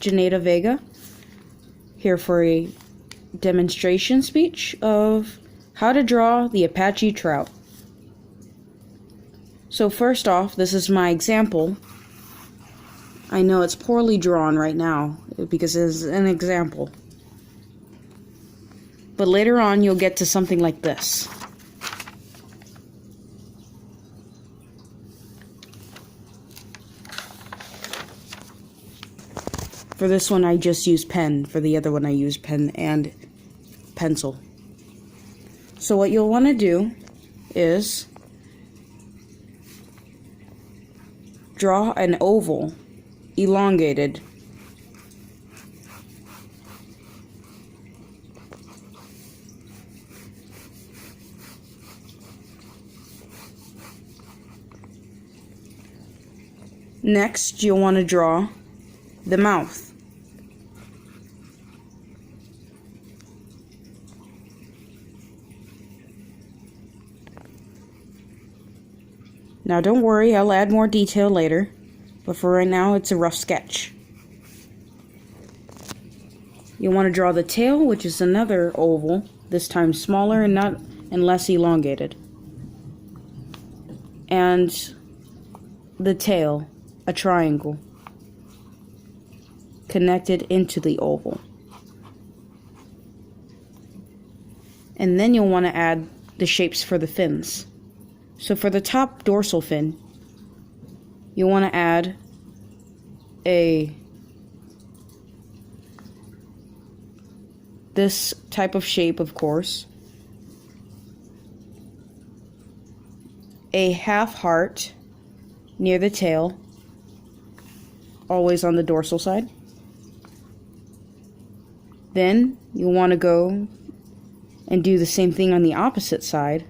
Janeda Vega, here for a demonstration speech of how to draw the Apache Trout. So first off, this is my example. I know it's poorly drawn right now because it's an example. But later on you'll get to something like this. For this one I just use pen, for the other one I use pen and pencil. So what you'll want to do is draw an oval, elongated. Next, you'll want to draw the mouth. Now don't worry, I'll add more detail later, but for right now it's a rough sketch. You'll want to draw the tail, which is another oval, this time smaller and less elongated. And the tail, a triangle, connected into the oval. And then you'll want to add the shapes for the fins. So for the top dorsal fin, you'll want to add this type of shape, of course, a half heart near the tail, always on the dorsal side. Then you'll want to go and do the same thing on the opposite side,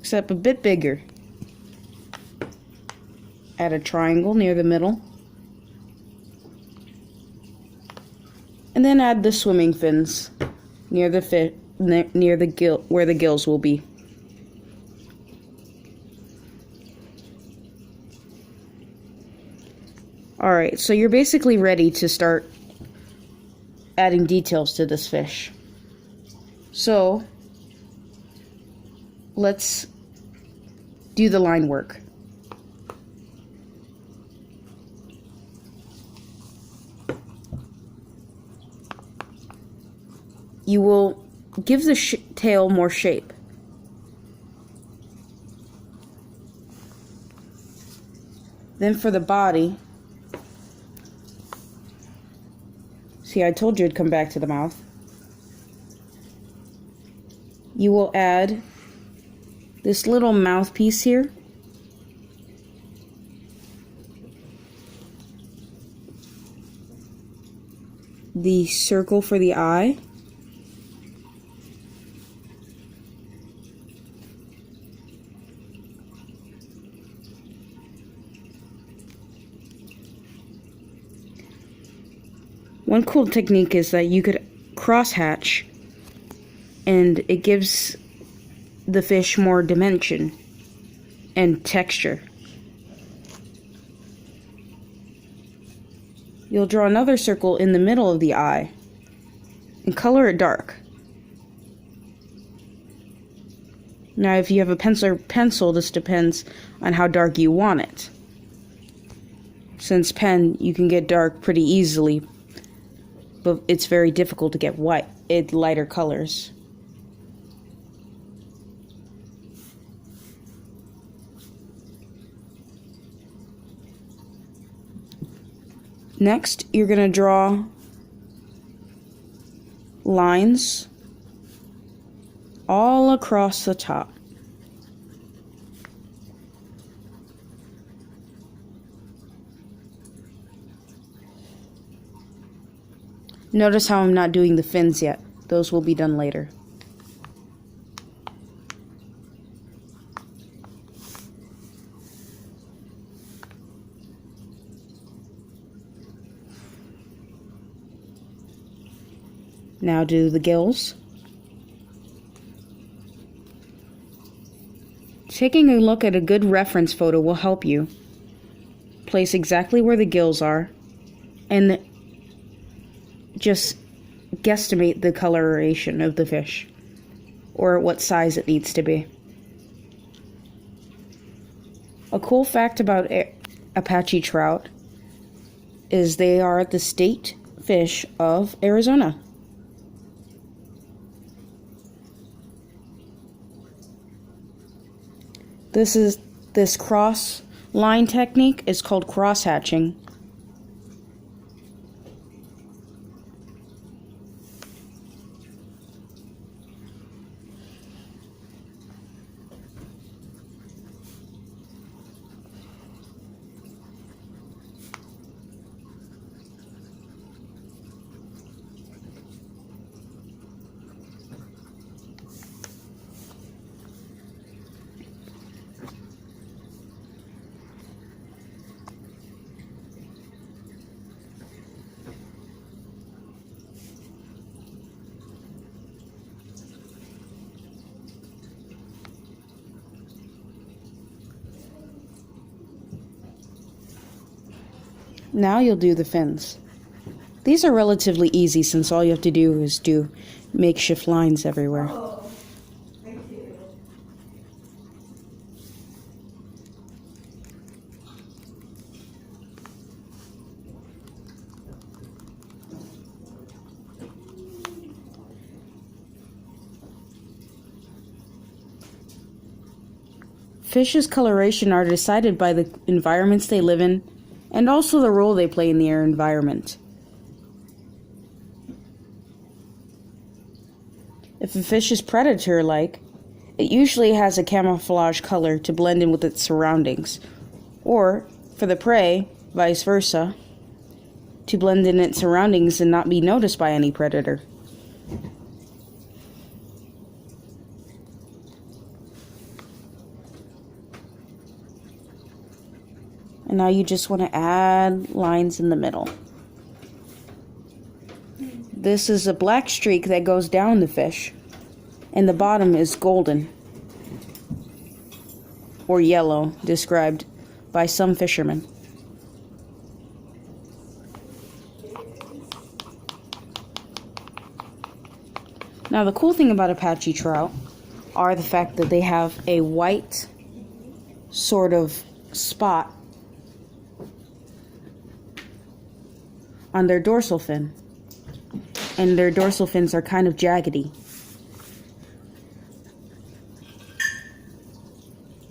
except a bit bigger. Add a triangle near the middle, and then add the swimming fins near the gill, where the gills will be. Alright, so you're basically ready to start adding details to this fish. So let's do the line work. You will give the tail more shape. Then for the body, see, I told you it'd come back to the mouth. You will add this little mouthpiece here. The circle for the eye. One cool technique is that you could cross-hatch, and it gives the fish more dimension and texture. You'll draw another circle in the middle of the eye and color it dark. Now if you have a pencil, this depends on how dark you want it. Since pen, you can get dark pretty easily, but it's very difficult to get lighter colors. Next, you're going to draw lines all across the top. Notice how I'm not doing the fins yet. Those will be done later. Now do the gills. Taking a look at a good reference photo will help you. place exactly where the gills are and just guesstimate the coloration of the fish or what size it needs to be. A cool fact about Apache trout is they are the state fish of Arizona. This cross line technique is called cross hatching. Now you'll do the fins. These are relatively easy since all you have to do is do makeshift lines everywhere. Fish's coloration are decided by the environments they live in and also the role they play in their environment. If a fish is predator-like, it usually has a camouflage color to blend in with its surroundings, or, for the prey, vice versa, to blend in its surroundings and not be noticed by any predator. And now you just want to add lines in the middle. This is a black streak that goes down the fish, and the bottom is golden or yellow, described by some fishermen. Now the cool thing about Apache trout are the fact that they have a white sort of spot on their dorsal fin, and their dorsal fins are kind of jaggedy.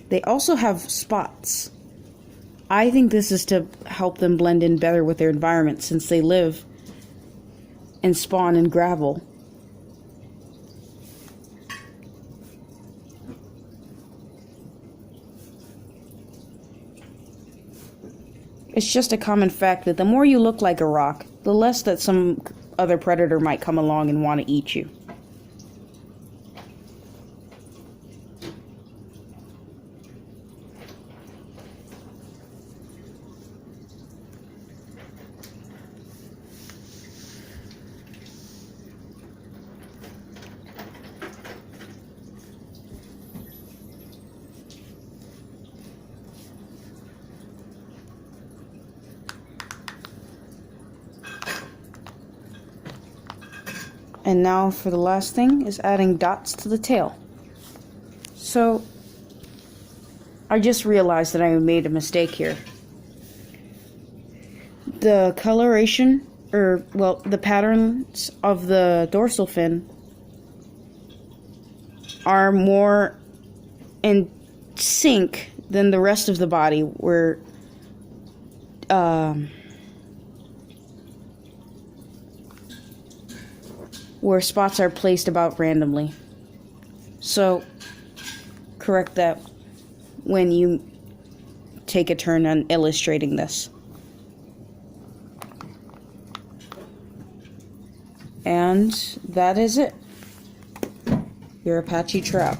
They also have spots. I think this is to help them blend in better with their environment since they live and spawn in gravel. It's just a common fact that the more you look like a rock, the less that some other predator might come along and want to eat you. And now for the last thing is adding dots to the tail. So I just realized that I made a mistake here. The coloration, the patterns of the dorsal fin are more in sync than the rest of the body, where spots are placed about randomly. So correct that when you take a turn on illustrating this. And that is it. Your Apache trout.